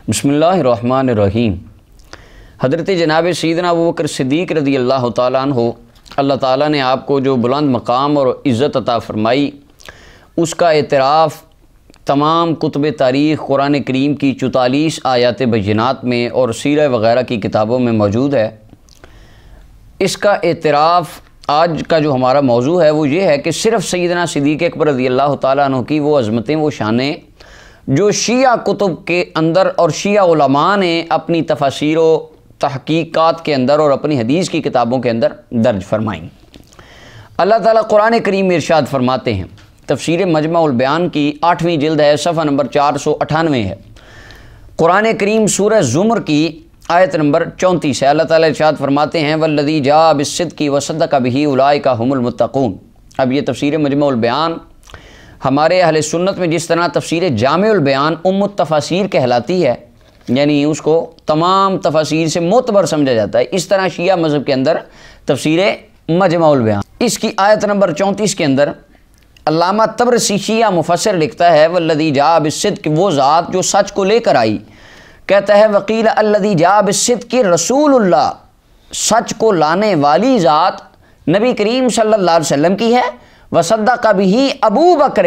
بسم اللہ الرحمن الرحیم۔ حضرت جناب سیدنا ابوبکر صدیق رضی اللہ تعالیٰ عنہ، اللہ تعالیٰ نے آپ کو جو بلند مقام اور عزت عطا فرمائی، اس کا اعتراف تمام کتب تاریخ، قرآن کریم کی 44 آیات بینات میں اور سیرہ وغیرہ کی کتابوں میں موجود ہے۔ اس کا اعتراف آج کا جو ہمارا موضوع ہے وہ یہ ہے کہ صرف سیدنا صدیق اکبر رضی اللہ تعالیٰ عنہ کی وہ عظمتیں، وہ شانیں جو شیعہ کتب کے اندر اور شیعہ علماء نے اپنی تفاسیر و تحقیقات کے اندر اور اپنی حدیث کی کتابوں کے اندر درج فرمائیں۔ اللہ تعالیٰ قرآن کریم میں ارشاد فرماتے ہیں، تفسیر مجمع البیان کی 8ویں جلد ہے، صفحہ نمبر 498 ہے۔ قرآن کریم سورہ زمر کی آیت نمبر 34 ہے۔ اللہ تعالیٰ ارشاد فرماتے ہیں والذی جاء بالصدق وصدق بہ اولئک ھم المتقون۔ اب یہ تفسیر مجمع البیان ہمارے اہل سنت میں جس طرح تفسیر جامع البیان ام التفاسیر کہلاتی ہے، یعنی اس کو تمام تفاسیر سے معتبر سمجھا جاتا ہے، اس طرح شیعہ مذہب کے اندر تفسیر مجمع البیان اس کی آیت نمبر 34 کے اندر علامہ طبرسی شیعہ مفسر لکھتا ہے والذی جاء بالصدق، وہ ذات جو سچ کو لے کر آئی، کہتا ہے وقیل الذی جاء بالصدق رسول اللہ، سچ کو لانے والی ذات نبی کریم صلی اللہ علیہ وسلم کی ہے، وصدق بہ ابو بکر،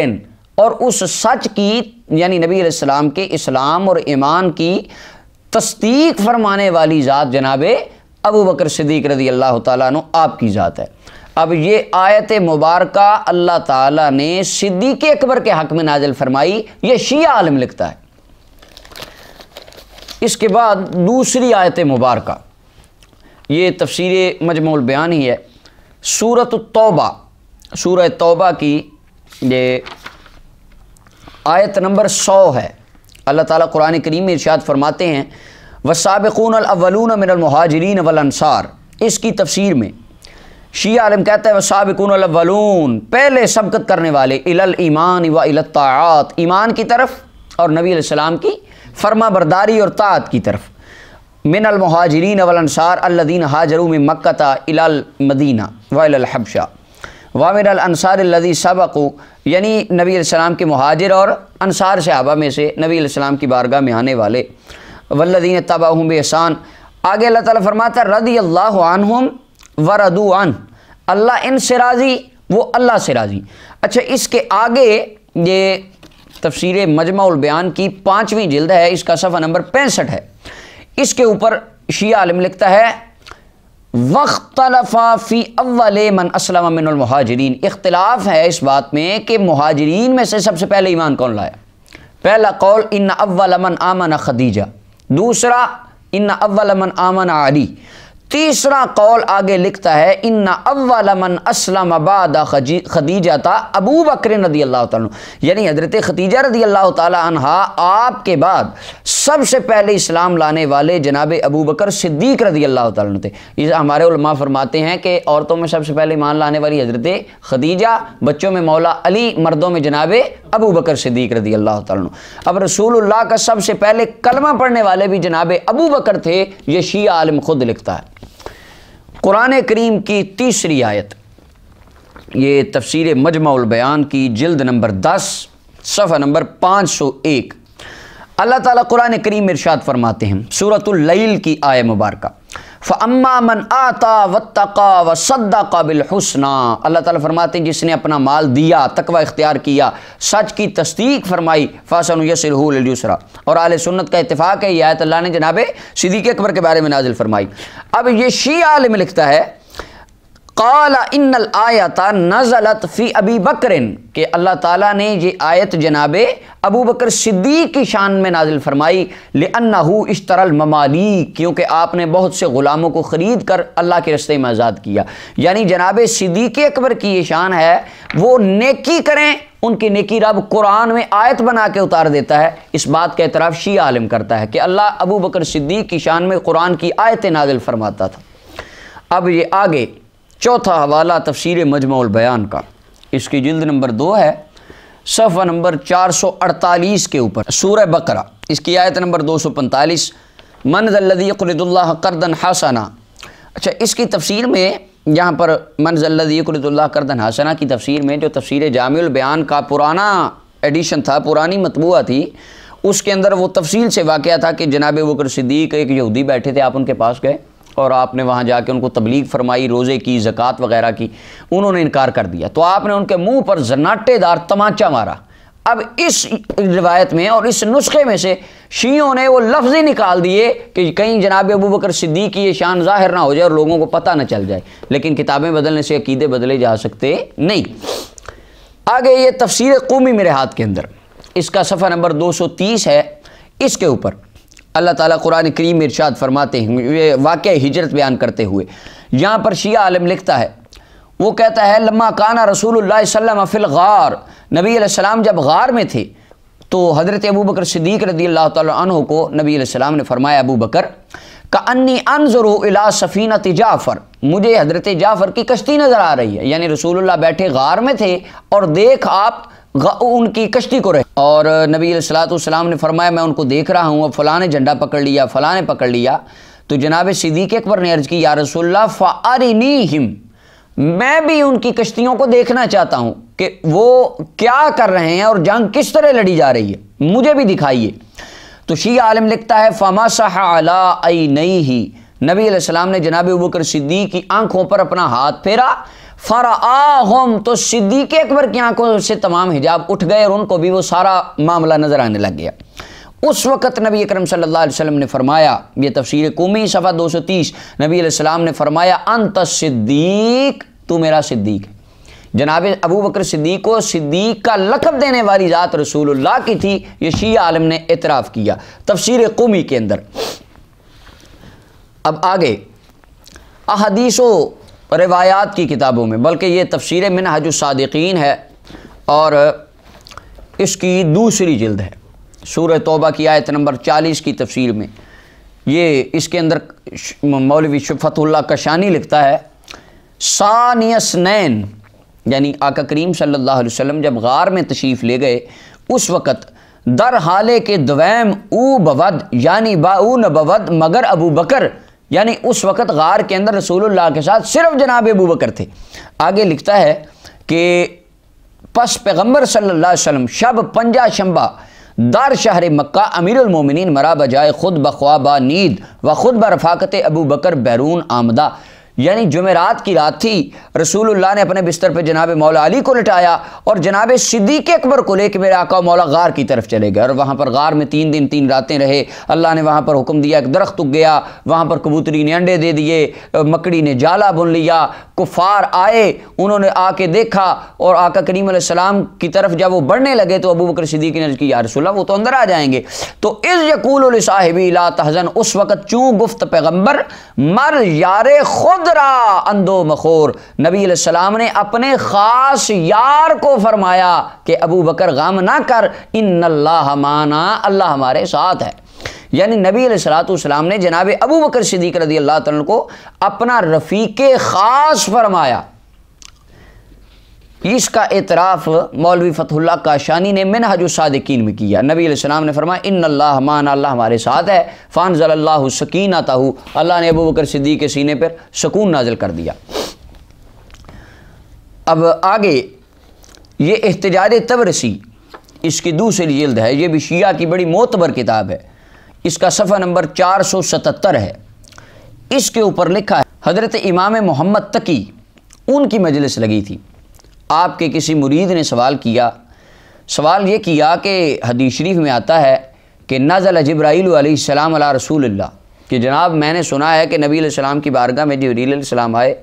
اور اس سچ کی یعنی نبی علیہ السلام کے اسلام اور ایمان کی تصدیق فرمانے والی ذات جناب ابو بکر صدیق رضی اللہ تعالیٰ عنہ آپ کی ذات ہے۔ اب یہ آیت مبارکہ اللہ تعالیٰ نے صدیق اکبر کے حق میں نازل فرمائی، یہ شیعہ عالم لکھتا ہے۔ اس کے بعد دوسری آیت مبارکہ، یہ تفسیر مجمع البیان ہی ہے، سورۃ التوبہ، سورہ توبہ کی یہ آیت نمبر 100 ہے۔ اللہ تعالیٰ قرآن کریم میں ارشاد فرماتے ہیں والسابقون الاولون من المہاجرین والانصار، اس کی تفسیر میں شیعہ عالم کہتا ہے والسابقون الاولون، پہلے سبقت کرنے والے الی الایمان و الی الطاعات، ایمان کی طرف اور نبی علیہ السلام کی فرما برداری اور طاعت کی طرف، من المہاجرین والانصار الذین ہاجروا من مکہ الی المدینہ و الی الحبشہ وَمِنَ الْأَنصَارِ الَّذِي سَبَقُوا، یعنی نبی علیہ السلام کے مہاجر اور انصار صحابہ میں سے نبی علیہ السلام کی بارگاہ میں آنے والے، وَالَّذِينَ اتَّبَعُوهُم بِإِحْسَان، آگے اللہ تعالیٰ فرماتا ہے رضی اللہ عنہم وَرَضُوا عَنْهُ، اللہ ان سے راضی وہ اللہ سے راضی۔ اچھا، اس کے آگے یہ تفسیر مجمع البیان کی 5ویں جلد ہے، اس کا صفحہ نمبر 65 ہے۔ اس کے اوپر شیعہ عالم لکھتا ہے وَاخْتَلَفَ فِي أَوَّلِ مَنْ أَسْلَمَ مِنَ الْمُهَاجِرِينَ، اختلاف ہے اس بات میں کہ مہاجرین میں سے سب سے پہلے ایمان کون لایا۔ پہلا قول ان اول من آمن خدیجہ، دوسرا ان اول من آمن علی، تیسرا قول آگے لکھتا ہے ان اول من اسلم بعد خدیجہ تا ابو بکر رضی اللہ تعالیٰ عنہ، یعنی حضرت خدیجہ رضی اللہ تعالیٰ عنہ آپ کے بعد سب سے پہلے اسلام لانے والے جناب ابو بکر صدیق رضی اللہ تعالیٰ عنہ تھے۔ یہ ہمارے علماء فرماتے ہیں کہ عورتوں میں سب سے پہلے ایمان لانے والی حضرت خدیجہ، بچوں میں مولا علی، مردوں میں جناب ابو بکر صدیق رضی اللہ تعالیٰ عنہ۔ اب رسول اللہ کا سب سے پہلے کلمہ پڑھنے والے بھی جناب ابو بکر تھے، یہ شیعہ عالم خود لکھتا ہے۔ قرآن کریم کی تیسری آیت، یہ تفسیر مجمع البیان کی جلد نمبر 10 صفحہ نمبر 501، اللہ تعالیٰ قرآن کریم میں ارشاد فرماتے ہیں سورۃ اللیل کی آیت مبارکہ فَأَمَّا مَنْ آتَى وَاتَّقَى وَصَدَّقَ بِالْحُسْنَى، اللہ تعالیٰ فرماتے ہیں جس نے اپنا مال دیا، تقوی اختیار کیا، سچ کی تصدیق فرمائی، فَسَنُيَسِّرُهُ لِلْيُسْرَىٰ، اور اہل سنت کا اتفاق ہے یہ آیت اللہ نے جناب صدیق اکبر کے بارے میں نازل فرمائی۔ اب یہ شیعہ عالم لکھتا ہے قال ان الآیت نزلت فی ابی بکر، کہ اللہ تعالیٰ نے یہ آیت جناب ابو بکر صدیق کی شان میں نازل فرمائی، لأنہ اشترى الممالیک، کیونکہ آپ نے بہت سے غلاموں کو خرید کر اللہ کے راستے میں آزاد کیا، یعنی جناب صدیق اکبر کی یہ شان ہے وہ نیکی کریں، ان کی نیکی رب قرآن میں آیت بنا کے اتار دیتا ہے۔ اس بات کا اعتراف شیعہ عالم کرتا ہے کہ اللہ ابو بکر صدیق کی شان میں قرآن کی آیتیں نازل فرماتا تھا۔ اب یہ آگے چوتھا حوالہ تفسیر مجمع البیان کا، اس کی جلد نمبر 2 ہے، صفحہ نمبر 448 کے اوپر سورہ بقرہ، اس کی آیت نمبر 245 من ذا الذی یقرض اللہ قرضا حسنا۔ اچھا، اس کی تفسیر میں یہاں پر من ذا الذی یقرض اللہ قرضا حسنا کی تفسیر میں جو تفسیر جامع البیان کا پرانا ایڈیشن تھا، پرانی مطبوعہ تھی، اس کے اندر وہ تفصیل سے واقعہ تھا کہ جناب ابوبکر صدیق ایک یہودی بیٹھے تھے، آپ ان کے پاس گئے اور آپ نے وہاں جا کے ان کو تبلیغ فرمائی، روزے کی، زکوٰۃ وغیرہ کی، انہوں نے انکار کر دیا، تو آپ نے ان کے منہ پر زناٹے دار تمانچہ مارا۔ اب اس روایت میں اور اس نسخے میں سے شیعوں نے وہ لفظ ہی نکال دیے کہ کہیں جناب ابوبکر صدیق کی یہ شان ظاہر نہ ہو جائے اور لوگوں کو پتہ نہ چل جائے، لیکن کتابیں بدلنے سے عقیدے بدلے جا سکتے نہیں۔ آگے یہ تفسیر قومی میرے ہاتھ کے اندر، اس کا صفحہ نمبر 230 ہے، اس کے اوپر اللہ تعالیٰ قرآن کریم میں ارشاد فرماتے ہیں، یہ واقعہ ہجرت بیان کرتے ہوئے یہاں پر شیعہ عالم لکھتا ہے، وہ کہتا ہے لما کانا رسول اللہ صلی اللہ علیہ وسلم فی الغار، نبی علیہ السلام جب غار میں تھے تو حضرت ابوبکر صدیق رضی اللہ تعالیٰ عنہ کو نبی علیہ السلام نے فرمایا ابو بکر کأنی انظر الی سفینۃ جعفر، مجھے حضرت جعفر کی کشتی نظر آ رہی ہے، یعنی رسول اللہ بیٹھے غار میں تھے اور دیکھ آپ ان کی کشتی کو رہے، اور نبی علیہ السلام نے فرمایا میں ان کو دیکھ رہا ہوں، فلاں نے جھنڈا پکڑ لیا، فلاں نے پکڑ لیا، تو جناب صدیق اکبر نے عرض کی یا رسول اللہ فارنیہم، میں بھی ان کی کشتیوں کو دیکھنا چاہتا ہوں کہ وہ کیا کر رہے ہیں اور جنگ کس طرح لڑی جا رہی ہے، مجھے بھی دکھائیے۔ تو شیعہ عالم لکھتا ہے فَمَسَحَ عَلَىٰ عَيْنَيْهِ، نبی علیہ السلام نے جناب ابوبکر صدیق کی آنکھوں پر اپنا ہاتھ پھیرا، فَرَآهُمْ، تو صدیق اکبر کی آنکھوں سے تمام حجاب اٹھ گئے اور ان کو بھی وہ سارا معاملہ نظر آنے لگ گیا۔ اس وقت نبی اکرم صلی اللہ علیہ وسلم نے فرمایا، یہ تفسیر قومی صفحہ 230، نبی علیہ السلام نے فرمایا انت صدیق، تو میرا صدیق ہے۔ جناب ابوبکر صدیق کو صدیق کا لقب دینے والی ذات رسول اللہ کی تھی، یہ شیعہ عالم نے اعتراف کیا تفسیر قومی کے اندر۔ اب آگے احادیث و روایات کی کتابوں میں، بلکہ یہ تفسیر منہج الصادقین ہے اور اس کی دوسری جلد ہے، سورہ توبہ کی آیت نمبر 40 کی تفسیر میں، یہ اس کے اندر مولوی فتح اللہ کشانی لکھتا ہے ثانی اثنین، یعنی آقا کریم صلی اللہ علیہ وسلم جب غار میں تشریف لے گئے اس وقت در حالے کے دویم او بود، یعنی با او نبود مگر ابو بکر، یعنی اس وقت غار کے اندر رسول اللہ کے ساتھ صرف جناب ابو بکر تھے۔ آگے لکھتا ہے کہ پس پیغمبر صلی اللہ علیہ وسلم شب پنجہ شنبہ دار شہر مکہ امیر المومنین مرا بجائے خود بخوابہ نید و خود برفاقت ابو بکر بیرون آمدہ، یعنی جمعرات کی رات تھی، رسول اللہ نے اپنے بستر پہ جناب مولا علی کو لٹایا اور جناب صدیق اکبر کو لے کے میرے آقا مولا غار کی طرف چلے گئے اور وہاں پر غار میں 3 دن 3 راتیں رہے۔ اللہ نے وہاں پر حکم دیا، ایک درخت اگ گیا، وہاں پر کبوتری نے انڈے دے دیے، مکڑی نے جالا بن لیا، کفار آئے، انہوں نے آ کے دیکھا اور آقا کریم علیہ السلام کی طرف جب وہ بڑھنے لگے تو ابو بکر صدیق نے عرض کی یا رسول اللہ وہ تو اندر آ جائیں گے، تو اذ یقول لصاحبی لا تحزن، اس وقت چوں گفت پیغمبر مر یار خود را اندو مخور، نبی علیہ السلام نے اپنے خاص یار کو فرمایا کہ ابو بکر غم نہ کر، ان اللہ معنا، اللہ ہمارے ساتھ ہے۔ یعنی نبی علیہ السلام نے جناب ابو بکر صدیق رضی اللہ تعالیٰ کو اپنا رفیق خاص فرمایا۔ اس کا اعتراف مولوی فتح اللہ کاشانی نے منہج الصادقین میں کیا۔ نبی علیہ السلام نے فرمایا ان اللہ معنا، اللہ ہمارے ساتھ ہے، فانزل اللہ سکینتہ، اللہ نے ابو بکر صدیق کے سینے پر سکون نازل کر دیا۔ اب آگے یہ احتجاج طبرسی، اس کی دوسری جلد ہے، یہ بھی شیعہ کی بڑی معتبر کتاب ہے، اس کا صفحہ نمبر 477 ہے۔ اس کے اوپر لکھا ہے حضرت امام محمد تقی، ان کی مجلس لگی تھی، آپ کے کسی مرید نے سوال کیا، سوال یہ کیا کہ حدیث شریف میں آتا ہے کہ نزل جبرائیل علیہ السلام علی رسول اللہ، کہ جناب میں نے سنا ہے کہ نبی علیہ السلام کی بارگاہ میں جبرائیل علیہ السلام آئے،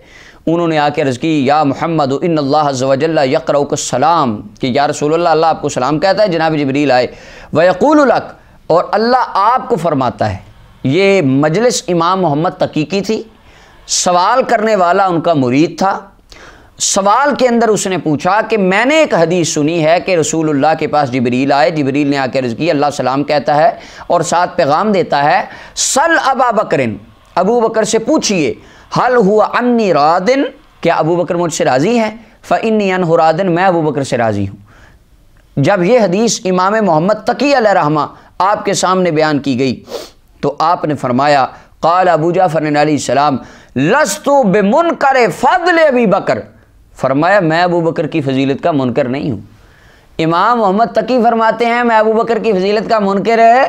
انہوں نے آ کے عرض کی یا محمد ان اللہ عز وجل یقرؤک السلام، کہ یا رسول اللہ اللہ آپ کو سلام کہتا ہے، جناب جبرائیل آئے، ویقول لک، اور اللہ آپ کو فرماتا ہے۔ یہ مجلس امام محمد تقی کی تھی، سوال کرنے والا ان کا مرید تھا، سوال کے اندر اس نے پوچھا کہ میں نے ایک حدیث سنی ہے کہ رسول اللہ کے پاس جبریل آئے، جبریل نے آ کے عرض کی اللہ سلام کہتا ہے اور ساتھ پیغام دیتا ہے سل ابا بکرن، ابو بکر سے پوچھئے حل ہوا انی رادن، کیا ابو بکر مجھ سے راضی ہے، فانی عنہ رادن، میں ابو بکر سے راضی ہوں۔ جب یہ حدیث امام محمد تقی علیہ رحمہ آپ کے سامنے بیان کی گئی تو آپ نے فرمایا قال ابو جعفر علیہ السلام لست بمنکر فضل ابی بکر، فرمایا میں ابو بکر کی فضیلت کا منکر نہیں ہوں۔ امام محمد تقی فرماتے ہیں میں ابو بکر کی فضیلت کا منکر ہے.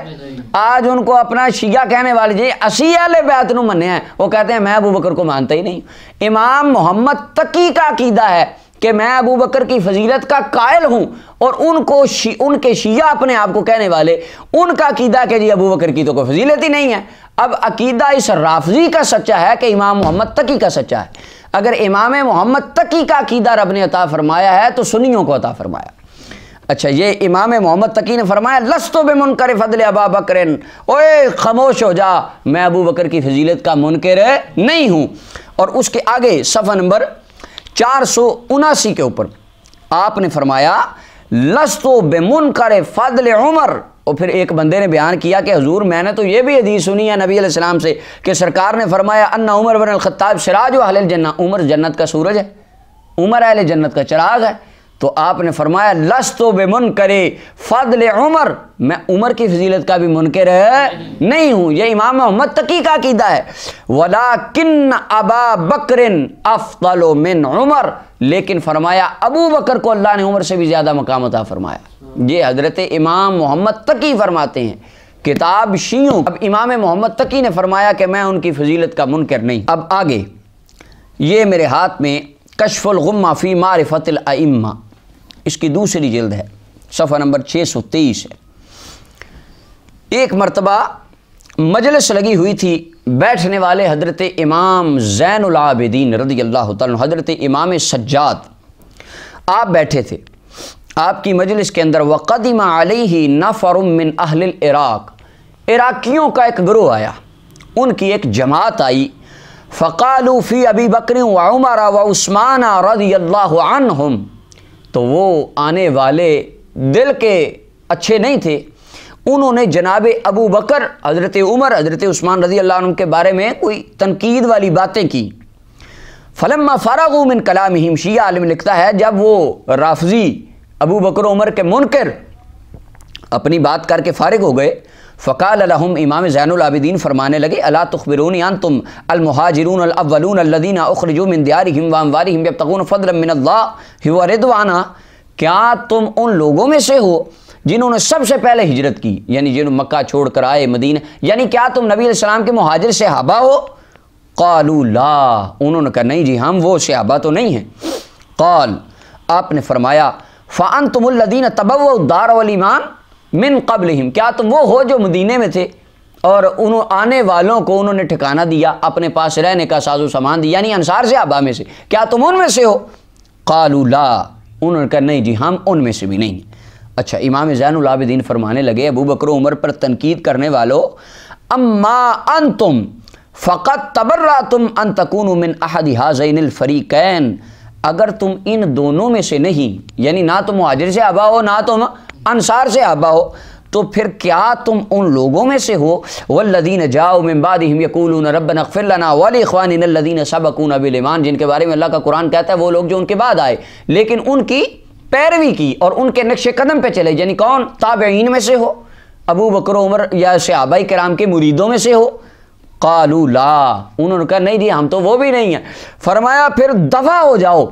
آج ان کو اپنا شیعہ کہنے والے جی اسی اہل بیت نو منیا ہے، وہ کہتے ہیں میں ابو بکر کو مانتا ہی نہیں. امام محمد تقی کا عقیدہ ہے کہ میں ابو بکر کی فضیلت کا قائل ہوں، اور ان کے شیعہ اپنے آپ کو کہنے والے ان کا عقیدہ کہ جی ابو بکر کی تو کوئی فضیلت ہی نہیں ہے. اب عقیدہ اس رافضی کا سچا ہے کہ امام محمد تقی کا سچا ہے. اگر امام محمد تقی کا عقیدہ رب نے عطا فرمایا ہے تو سنیوں کو عطا فرمایا. اچھا، یہ امام محمد تقی نے فرمایا لستو بمنکر فضل ابا بکر، اوے خاموش ہو جا، میں ابو بکر کی فضیلت کا منکر نہیں ہوں. اور اس کے آگے صفحہ نمبر 479 کے اوپر آپ نے فرمایا لستو بمنکر فضل عمر. اور پھر ایک بندے نے بیان کیا کہ حضور میں نے تو یہ بھی حدیث سنی ہے نبی علیہ السلام سے کہ سرکار نے فرمایا ان عمر بن الخطاب سراج اہل الجنہ، عمر جنت کا سورج ہے، عمر اہل جنت کا چراغ ہے. تو آپ نے فرمایا لستو بمنکر فضل عمر، میں عمر کی فضیلت کا بھی منکر نہیں ہوں. یہ امام محمد تقی کا عقیدہ ہے. ولیکن ابا بکر افضل من عمر، لیکن فرمایا ابو بکر کو اللہ نے عمر سے بھی زیادہ مقام عطا فرمایا. یہ حضرت امام محمد تقی فرماتے ہیں، کتاب شیعوں. اب امام محمد تقی نے فرمایا کہ میں ان کی فضیلت کا منکر نہیں. اب آگے یہ میرے ہاتھ میں کشف الغمہ فی معرفت الائمہ، اس کی دوسری جلد ہے، صفحہ نمبر 623 ہے. ایک مرتبہ مجلس لگی ہوئی تھی، بیٹھنے والے حضرت امام زین العابدین رضی اللہ تعالیٰ عنہ، حضرت امام سجاد آپ بیٹھے تھے. آپ کی مجلس کے اندر وقدم علیہ نفر من اہل العراق، عراقیوں کا ایک گروہ آیا، ان کی ایک جماعت آئی. فقالوا فی ابی بکر وعمر وعثمان رضی اللہ عنہم، تو وہ آنے والے دل کے اچھے نہیں تھے، انہوں نے جناب ابو بکر، حضرت عمر، حضرت عثمان رضی اللہ عنہ کے بارے میں کوئی تنقید والی باتیں کی. فلما فرغوا من کلامہم، شیعہ عالم لکھتا ہے جب وہ رافضی ابو بکر عمر کے منکر اپنی بات کر کے فارغ ہو گئے، فقال لهم، امام زین العابدین فرمانے لگے الا تخبرونی انتم المہاجرون الاولون الذین اخرجوا من دیارہم واموالہم یبتغون فضلا من اللہ ورضوانا، کیا تم ان لوگوں میں سے ہو جنہوں نے سب سے پہلے ہجرت کی، یعنی جنہوں مکہ چھوڑ کر آئے مدینہ، یعنی کیا تم نبی علیہ السلام کے مہاجر صحابہ ہو؟ قالوا لا، انہوں نے کہا نہیں جی ہم وہ صحابہ تو نہیں ہیں. قال، آپ نے فرمایا فانتم الذین تبوؤا الدار والایمان من قبلہم، کیا تم وہ ہو جو مدینے میں تھے اور انہوں آنے والوں کو انہوں نے ٹھکانہ دیا، اپنے پاس رہنے کا ساز و سامان دیا، یعنی انصار صحابہ میں سے، کیا تم ان میں سے ہو؟ قالوا لا، انہوں نے کہا نہیں جی ہم ان میں سے بھی نہیں. اچھا، امام زین العابدین فرمانے لگے ابو بکر عمر پر تنقید کرنے والوں، اما انتم فقط تبرأتم ان تکونوا من احد هذین الفریقین، اگر تم ان دونوں میں سے نہیں، یعنی نہ تم مہاجر صحابہ ہو نہ تم انصار صحابہ ہو، تو پھر کیا تم ان لوگوں میں سے ہو والذین جاؤوا من بعدہم یقولون ربنا اغفر لنا ولاخواننا الذین سبقونا بالایمان، جن کے بارے میں اللہ کا قرآن کہتا ہے وہ لوگ جو ان کے بعد آئے لیکن ان کی پیروی کی اور ان کے نقش قدم پہ چلے، یعنی کون؟ تابعین میں سے ہو، ابو بکر عمر یا صحابہ کرام کے مریدوں میں سے ہو. قالوا لا، انہوں نے کہا نہیں جی ہم تو وہ بھی نہیں ہیں. فرمایا پھر دفع ہو جاؤ.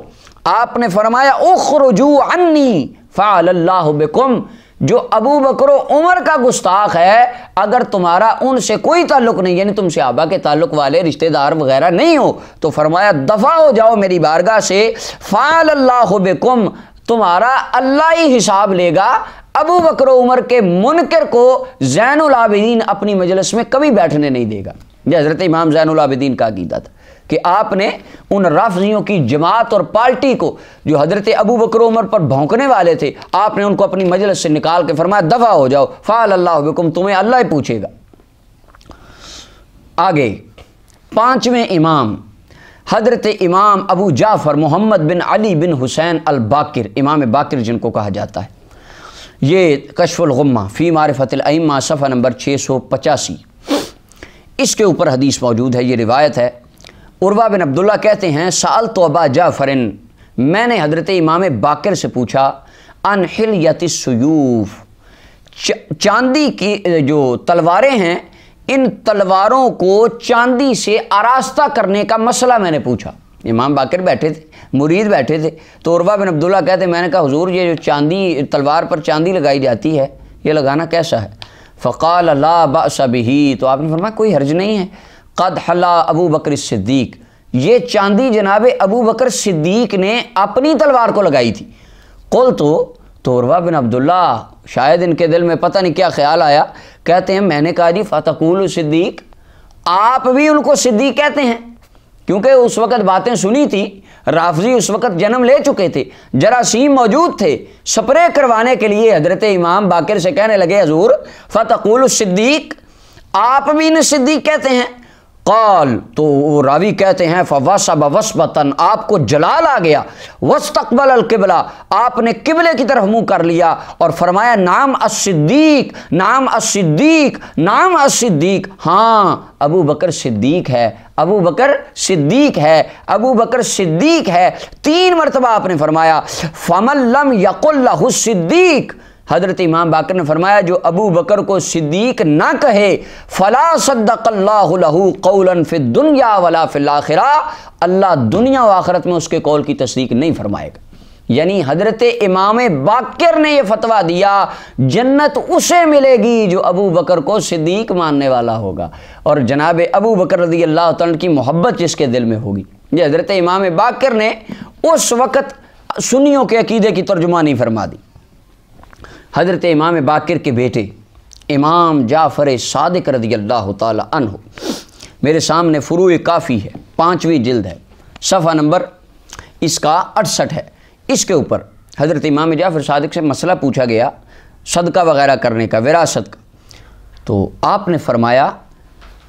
آپ نے فرمایا اخرجوا عنی فعل اللہ بکم، جو ابو بکر و عمر کا گستاخ ہے اگر تمہارا ان سے کوئی تعلق نہیں، یعنی تم صحابہ کے تعلق والے رشتہ دار وغیرہ نہیں ہو، تو فرمایا دفع ہو جاؤ میری بارگاہ سے، فعل اللہ بکم، تمہارا اللہ ہی حساب لے گا. ابو بکر و عمر کے منکر کو زین العابدین اپنی مجلس میں کبھی بیٹھنے نہیں دے گا. یہ حضرت امام زین العابدین کا عقیدہ تھا کہ آپ نے ان رافضیوں کی جماعت اور پارٹی کو جو حضرت ابو بکر و عمر پر بھونکنے والے تھے، آپ نے ان کو اپنی مجلس سے نکال کے فرمایا دفع ہو جاؤ، فعل اللہ بکم، تمہیں اللہ ہی پوچھے گا. آگے پانچویں امام حضرت امام ابو جعفر محمد بن علی بن حسین الباقر، امام باقر جن کو کہا جاتا ہے، یہ کشف الغمہ فی معرفت الائمہ صفحہ نمبر 685، اس کے اوپر حدیث موجود ہے. یہ روایت ہے، عروہ بن عبداللہ کہتے ہیں سألت ابا جعفر، میں نے حضرت امام باقر سے پوچھا، عن حلیت السیوف، چاندی کی جو تلواریں ہیں ان تلواروں کو چاندی سے آراستہ کرنے کا مسئلہ میں نے پوچھا. امام باقر بیٹھے تھے، مرید بیٹھے تھے تو عروہ بن عبداللہ کہتے ہیں میں نے کہا حضور یہ جو چاندی تلوار پر چاندی لگائی جاتی ہے یہ لگانا کیسا ہے؟ فقال لا بأس به، تو آپ نے فرمایا کوئی حرج نہیں ہے، قد حلا ابو بکر صدیق، یہ چاندی جناب ابو بکر صدیق نے اپنی تلوار کو لگائی تھی۔ قلت، تو عروہ بن عبداللہ شاید ان کے دل میں پتہ نہیں کیا خیال آیا، کہتے ہیں میں نے کہا جی فتقول صدیق، آپ بھی ان کو صدیق کہتے ہیں؟ کیونکہ اس وقت باتیں سنی تھی، رافضی اس وقت جنم لے چکے تھے، جراثیم موجود تھے، سپرے کروانے کے لیے حضرت امام باقر سے کہنے لگے حضور فتقول الصدیق، آپ بھی انہیں صدیق کہتے ہیں؟ قال، تو وہ راوی کہتے ہیں فوصب وصبتن، آپ کو جلال آ گیا، واستقبل القبلہ، آپ نے قبلے کی طرف منہ کر لیا اور فرمایا نام الصدیق، نام الصدیق، نام الصدیق، ہاں ابو بکر صدیق ہے، ابو بکر صدیق ہے، ابو بکر صدیق ہے، 3 مرتبہ آپ نے فرمایا۔ فمن لم یقل لہ الصدیق، حضرت امام باقر نے فرمایا جو ابو بکر کو صدیق نہ کہے فلا صدق اللہ لہ قولا فی الدنیا ولا فی الآخرہ، اللہ دنیا و آخرت میں اس کے قول کی تصدیق نہیں فرمائے گا۔ یعنی حضرت امام باقر نے یہ فتویٰ دیا جنت اسے ملے گی جو ابو بکر کو صدیق ماننے والا ہوگا، اور جناب ابو بکر رضی اللہ تعالیٰ کی محبت جس کے دل میں ہوگی۔ یہ حضرت امام باقر نے اس وقت سنیوں کے عقیدے کی ترجمانی فرما دی۔ حضرت امام باقر کے بیٹے امام جعفر صادق رضی اللہ تعالی عنہ، میرے سامنے فروع کافی ہے، 5ویں جلد ہے، صفحہ نمبر اس کا 68 ہے۔ اس کے اوپر حضرت امام جعفر صادق سے مسئلہ پوچھا گیا صدقہ وغیرہ کرنے کا، وراثت کا، تو آپ نے فرمایا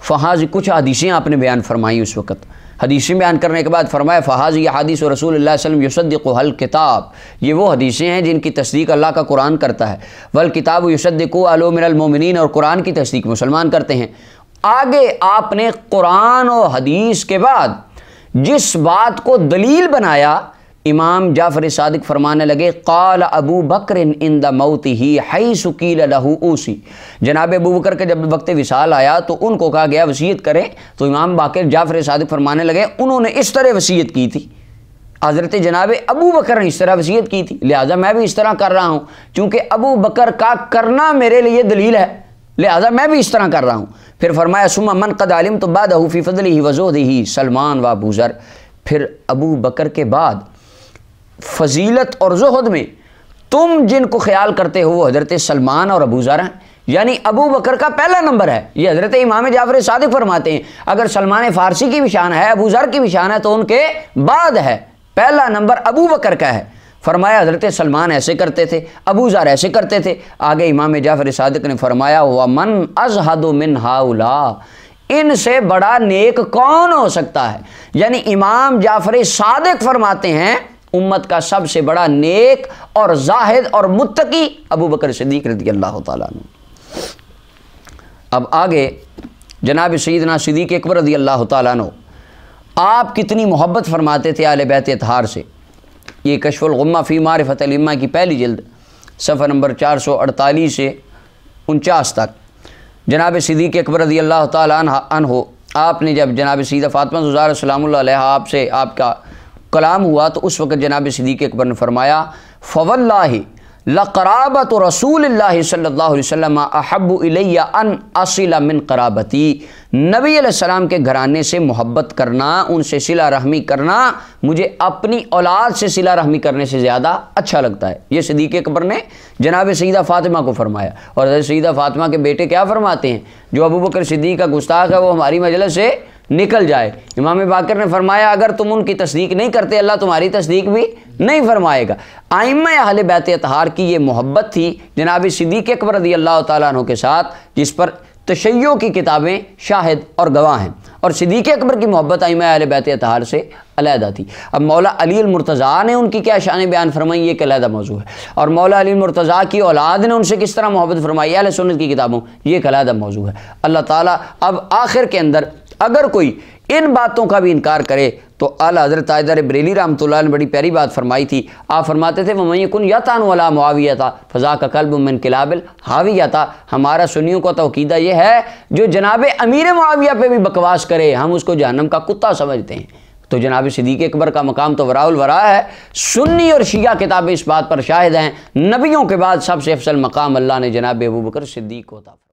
فحاظ، کچھ حدیثیں آپ نے بیان فرمائی اس وقت، حدیثیں بیان کرنے کے بعد فرمایا فحاظ یہ حدیث و رسول اللہ صلی اللہ علیہ وسلم یصدق الکتاب، یہ وہ حدیثیں ہیں جن کی تصدیق اللہ کا قرآن کرتا ہے، والکتاب یصدق اہل من المؤمنین، اور قرآن کی تصدیق مسلمان کرتے ہیں۔ آگے آپ نے قرآن و حدیث کے بعد جس بات کو دلیل بنایا امام جعفر صادق فرمانے لگے قال ابو بکر عند موتہ حیث قیل لہ اوصی، جناب ابو بکر کے جب وقت وصال آیا تو ان کو کہا گیا وصیت کریں، تو امام باقر جعفر صادق فرمانے لگے انہوں نے اس طرح وصیت کی تھی، حضرت جناب ابو بکر نے اس طرح وصیت کی تھی، لہذا میں بھی اس طرح کر رہا ہوں، چونکہ ابو بکر کا کرنا میرے لیے دلیل ہے، لہذا میں بھی اس طرح کر رہا ہوں۔ پھر فرمایا ثم من قد علمت بعدہ فی فضلہ وزہدہ سلمان و ابو ذر، پھر ابو بکر کے بعد فضیلت اور زہد میں تم جن کو خیال کرتے ہو وہ حضرت سلمان اور ابو ذر ہیں، یعنی ابو بکر کا پہلا نمبر ہے، یہ حضرت امام جعفر صادق فرماتے ہیں اگر سلمان فارسی کی بھی شان ہے، ابو ذر کی بھی شان ہے، تو ان کے بعد ہے، پہلا نمبر ابو بکر کا ہے۔ فرمایا حضرت سلمان ایسے کرتے تھے، ابو ذر ایسے کرتے تھے۔ آگے امام جعفر صادق نے فرمایا وَمَنْ أَزْهَدُ مِنْ هَؤُلَاءِ، ان سے بڑا نیک کون ہو سکتا ہے؟ یعنی امام جعفر صادق فرماتے ہیں امت کا سب سے بڑا نیک اور زاہد اور متقی ابو بکر صدیق رضی اللہ تعالیٰ عنہ۔ اب آگے جناب سیدنا صدیق اکبر رضی اللہ تعالیٰ عنہ، آپ کتنی محبت فرماتے تھے اہل بیت اطہار سے۔ یہ کشف الغمہ فی معرفت الائمہ کی پہلی جلد، صفحہ نمبر 448 سے 49 تک۔ جناب صدیق اکبر رضی اللہ تعالیٰ عنہ، آپ نے جب جناب سیدہ فاطمہ الزہرا سلام اللہ علیہا آپ سے آپ کا کلام ہوا تو اس وقت جناب صدیق اکبر نے فرمایا فواللہ لقرابت رسول اللہ صلی اللہ علیہ وسلم احب الی ان اصل من قرابتی، نبی علیہ السلام کے گھرانے سے محبت کرنا، ان سے صلہ رحمی کرنا مجھے اپنی اولاد سے صلہ رحمی کرنے سے زیادہ اچھا لگتا ہے۔ یہ صدیق اکبر نے جناب سیدہ فاطمہ کو فرمایا، اور حضرت سیدہ فاطمہ کے بیٹے کیا فرماتے ہیں جو ابو بکر صدیق کا گستاخ ہے وہ ہماری مجلس سے نکل جائے۔ امام باقر نے فرمایا اگر تم ان کی تصدیق نہیں کرتے اللہ تمہاری تصدیق بھی نہیں فرمائے گا۔ ائمہ اہل بیت اطہار کی یہ محبت تھی جناب صدیق اکبر رضی اللہ تعالیٰ عنہ کے ساتھ، جس پر تشیع کی کتابیں شاہد اور گواہ ہیں، اور صدیق اکبر کی محبت ائمہ اہل بیت اطہار سے علیحدہ تھی۔ اب مولا علی المرتضیٰ نے ان کی کیا شان بیان فرمائی، یہ ایک علیحدہ موضوع ہے، اور مولا علی المرتضیٰ کی اولاد نے ان سے کس طرح محبت فرمائی اہل سنت کی کتابوں، یہ ایک علیحدہ موضوع ہے۔ اللہ تعالیٰ اب آخر کے اندر اگر کوئی ان باتوں کا بھی انکار کرے تو اعلیٰ حضرت تاجدار بریلی رحمۃ اللہ نے بڑی پیاری بات فرمائی تھی۔ آپ فرماتے تھے وَمَن يَكُنْ يَطْعَنُ عَلَىٰ مُعَاوِيَةَ فَذَاكَ كَلْبٌ مِّن كِلَابِ الْحَاوِيَةَ، ہمارا سنیوں کا تو عقیدہ یہ ہے جو جناب امیر معاویہ پہ بھی بکواس کرے ہم اس کو جہنم کا کتا سمجھتے ہیں۔ تو جناب صدیق اکبر کا مقام تو وراء الورا ہے۔ سنی اور شیعہ کتابیں اس بات پر شاہد ہیں، نبیوں کے بعد سب سے افضل مقام اللہ نے جناب ابوبکر صدیق کو عطا فرمایا۔